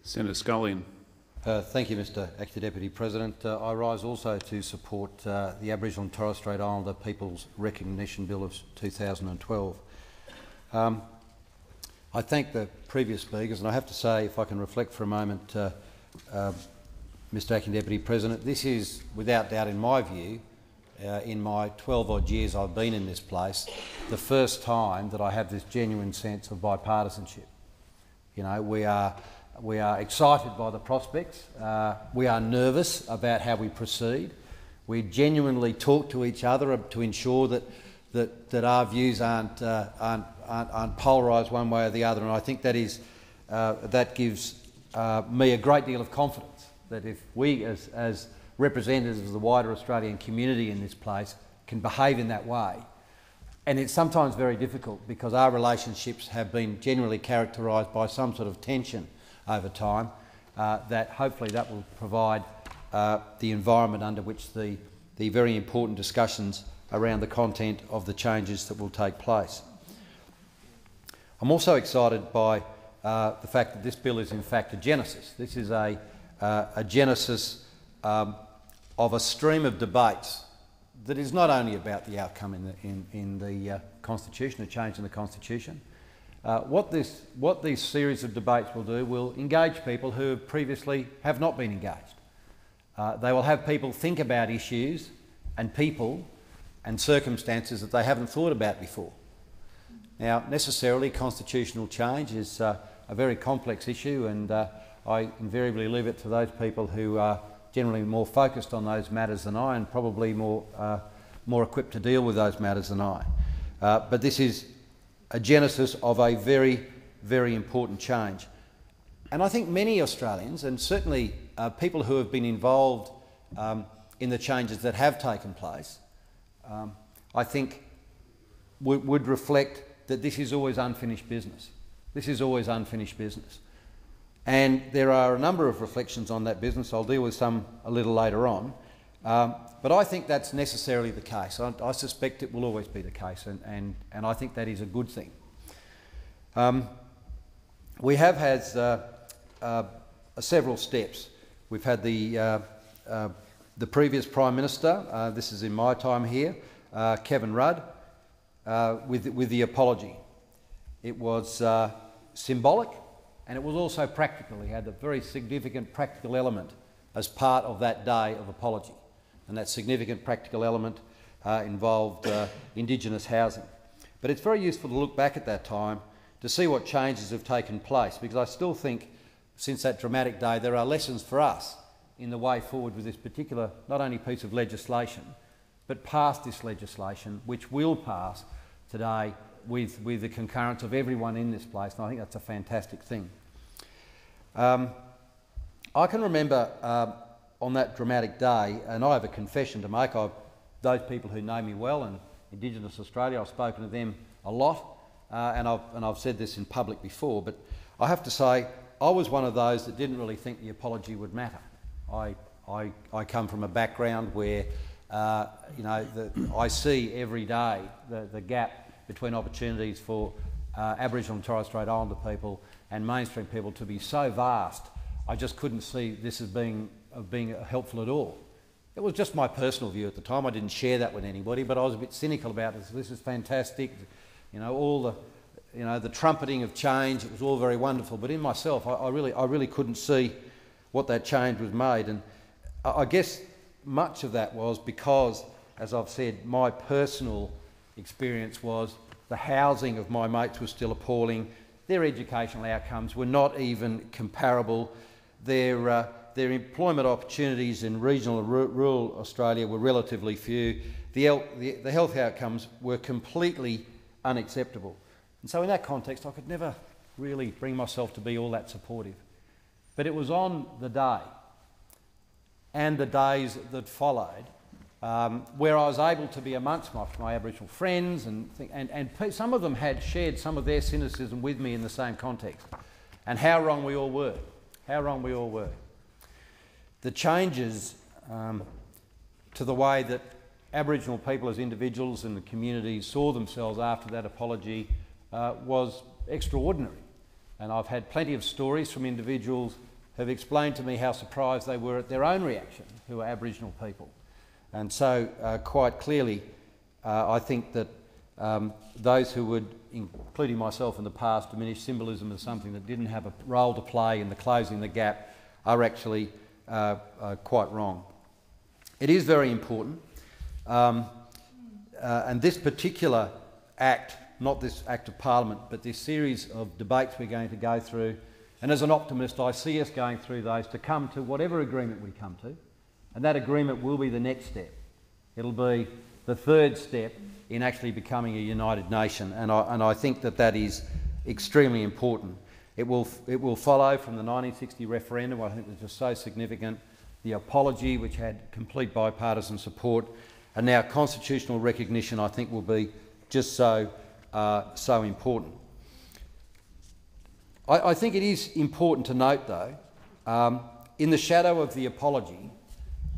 Senator Scullion. Thank you, Mr Acting Deputy President. I rise also to support the Aboriginal and Torres Strait Islander People's Recognition Bill of 2012. I thank the previous speakers, and I have to say, if I can reflect for a moment, Mr Acting Deputy President, this is, without doubt in my view, in my 12-odd years I've been in this place, the first time that I have this genuine sense of bipartisanship. You know, we are excited by the prospects. We are nervous about how we proceed. We genuinely talk to each other to ensure that our views aren't polarised one way or the other, and I think that gives me a great deal of confidence that if we, as representatives of the wider Australian community in this place, can behave in that way. And it's sometimes very difficult because our relationships have been generally characterised by some sort of tension over time, that hopefully that will provide the environment under which the very important discussions around the content of the changes that will take place. I'm also excited by the fact that this bill is in fact a genesis. This is a genesis of a stream of debates that is not only about the outcome in the Constitution, a change in the Constitution. What these series of debates will do will engage people who previously have not been engaged. They will have people think about issues and people and circumstances that they haven't thought about before. Now, necessarily, constitutional change is a very complex issue, and I invariably leave it to those people who are generally more focused on those matters than I, and probably more equipped to deal with those matters than I. But this is a genesis of a very, very important change. And I think many Australians, and certainly people who have been involved in the changes that have taken place, I think would reflect that this is always unfinished business. This is always unfinished business. And there are a number of reflections on that business. I'll deal with some a little later on. But I think that's necessarily the case. I suspect it will always be the case, and I think that is a good thing. We have had several steps. We've had the previous Prime Minister, this is in my time here, Kevin Rudd, with the apology. It was symbolic, and it was also practical. He had a very significant practical element as part of that day of apology. And that significant practical element involved Indigenous housing. But it's very useful to look back at that time to see what changes have taken place, because I still think since that dramatic day there are lessons for us in the way forward with this particular, not only piece of legislation, but past this legislation, which will pass today with the concurrence of everyone in this place, and I think that's a fantastic thing. I can remember on that dramatic day, and I have a confession to make. Those people who know me well and Indigenous Australia, I've spoken to them a lot, and I've said this in public before, but I have to say I was one of those that didn't really think the apology would matter. I come from a background where you know, I see every day the gap between opportunities for Aboriginal and Torres Strait Islander people and mainstream people to be so vast. I just couldn't see this as being helpful at all. It was just my personal view at the time. I didn't share that with anybody, but I was a bit cynical about it. This is fantastic, you know, all the trumpeting of change. It was all very wonderful, but in myself, I really couldn't see what that change was made, and I guess much of that was because, as I've said, my personal experience was the housing of my mates was still appalling. Their educational outcomes were not even comparable. Their employment opportunities in regional and rural Australia were relatively few. The health outcomes were completely unacceptable. And so in that context, I could never really bring myself to be all that supportive. But it was on the day and the days that followed where I was able to be amongst my Aboriginal friends, and some of them had shared some of their cynicism with me in the same context, and how wrong we all were. How wrong we all were. The changes to the way that Aboriginal people as individuals and the communities saw themselves after that apology was extraordinary. And I've had plenty of stories from individuals have explained to me how surprised they were at their own reaction, who are Aboriginal people. And so quite clearly, I think that those who would, including myself in the past, diminish symbolism as something that didn't have a role to play in the closing the gap are actually quite wrong. It is very important, and this particular act, not this act of Parliament, but this series of debates we're going to go through, and as an optimist I see us going through those to come to whatever agreement we come to, and that agreement will be the next step. It'll be the third step in actually becoming a united nation, and I think that that is extremely important. It will follow from the 1960 referendum, I think, which was so significant, the apology, which had complete bipartisan support, and now constitutional recognition, I think, will be just so important. I think it is important to note, though, in the shadow of the apology,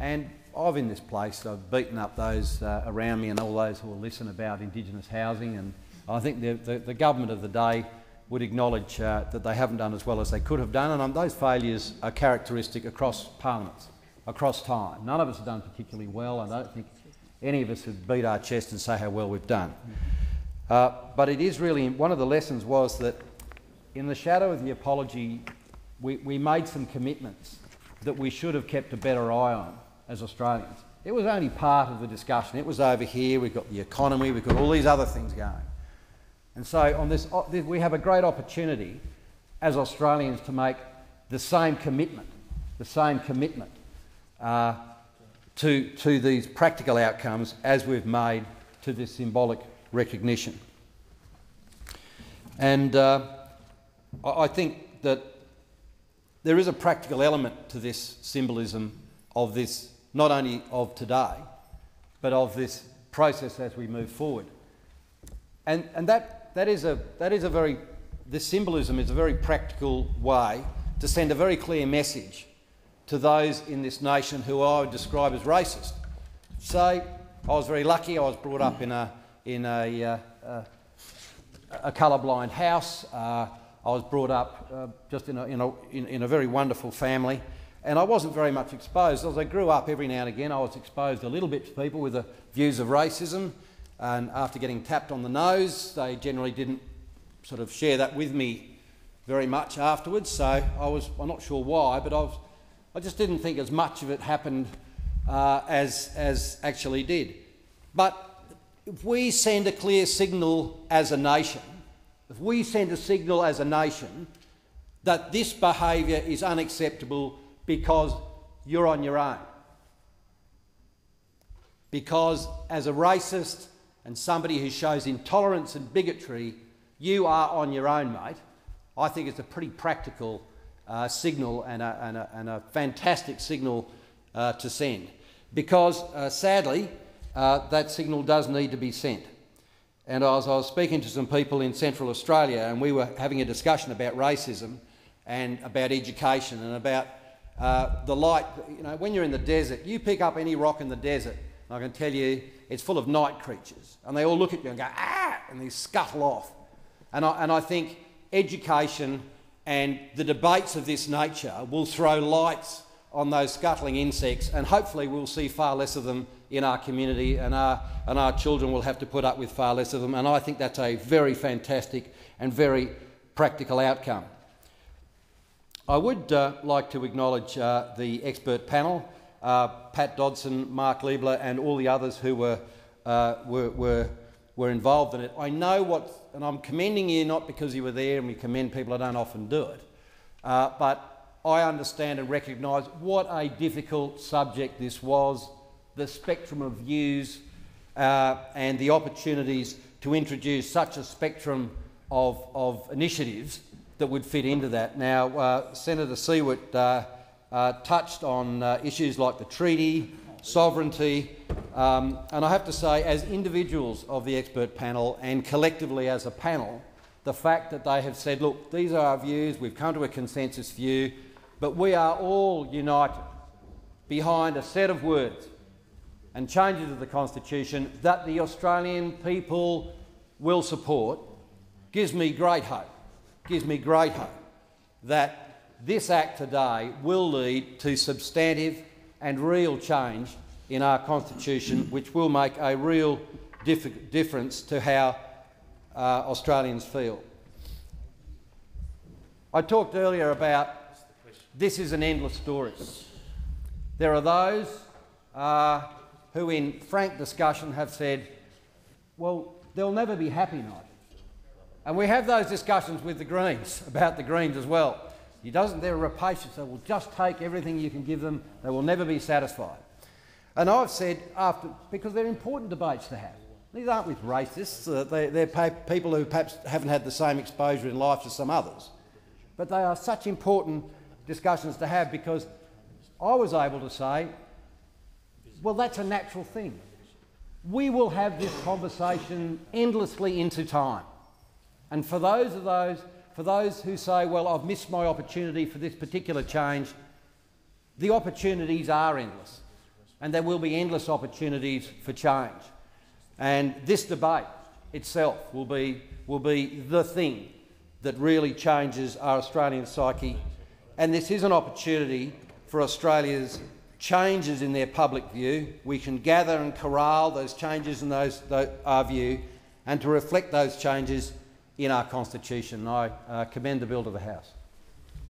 and I've in this place, I've beaten up those around me and all those who will listen about Indigenous housing, and I think the government of the day would acknowledge that they haven't done as well as they could have done, and those failures are characteristic across parliaments, across time. None of us have done particularly well. I don't think any of us would beat our chest and say how well we've done. But it is really, one of the lessons was that in the shadow of the apology, we made some commitments that we should have kept a better eye on as Australians. It was only part of the discussion. It was over here, we've got the economy, we've got all these other things going. And so on this, we have a great opportunity as Australians to make the same commitment to these practical outcomes as we've made to this symbolic recognition. And I think that there is a practical element to this symbolism of this, not only of today, but of this process as we move forward. And this symbolism is a very practical way to send a very clear message to those in this nation who I would describe as racist. Say, I was very lucky. I was brought up in a colourblind house. I was brought up just in a very wonderful family, and I wasn't very much exposed. As I grew up, every now and again I was exposed a little bit to people with the views of racism, and after getting tapped on the nose, they generally didn't sort of share that with me very much afterwards. So I'm not sure why, but I just didn't think as much of it happened as actually did. But if we send a clear signal as a nation, that this behaviour is unacceptable because you're on your own, because as a racist and somebody who shows intolerance and bigotry, you are on your own, mate, I think it's a pretty practical signal and a fantastic signal to send. Because sadly, that signal does need to be sent. And as I was speaking to some people in Central Australia, and we were having a discussion about racism and about education and about the light. You know, when you're in the desert, you pick up any rock in the desert, and I can tell you it's full of night creatures, and they all look at you and go, ah, and they scuttle off. And I think education and the debates of this nature will throw lights on those scuttling insects, and hopefully we'll see far less of them in our community, and our children will have to put up with far less of them, and I think that's a very fantastic and very practical outcome. I would like to acknowledge the expert panel, Pat Dodson, Mark Liebler and all the others who were involved in it. I know and I'm commending you not because you were there, and we commend people, I don't often do it, but I understand and recognise what a difficult subject this was, the spectrum of views and the opportunities to introduce such a spectrum of initiatives that would fit into that. Now, Senator Siewert touched on issues like the treaty, sovereignty, and I have to say, as individuals of the expert panel and collectively as a panel, the fact that they have said, look, these are our views, we've come to a consensus view, but we are all united behind a set of words and changes of the Constitution that the Australian people will support, gives me great hope that this Act today will lead to substantive and real change in our Constitution, which will make a real difference to how Australians feel. I talked earlier about this is an endless story. There are those who in frank discussion have said, well, there'll never be happy night. And we have those discussions with the Greens, about the Greens as well. They're rapacious, they will just take everything you can give them, they will never be satisfied. And I've said, because they're important debates to have. These aren't with racists, they're people who perhaps haven't had the same exposure in life as some others. But they are such important discussions to have because I was able to say, well, that's a natural thing. We will have this conversation endlessly into time. And for those who say, well, I've missed my opportunity for this particular change, the opportunities are endless. And there will be endless opportunities for change. And this debate itself will be the thing that really changes our Australian psyche. And this is an opportunity for Australia's changes in their public view. We can gather and corral those changes in our view and to reflect those changes in our Constitution. I commend the bill to the House.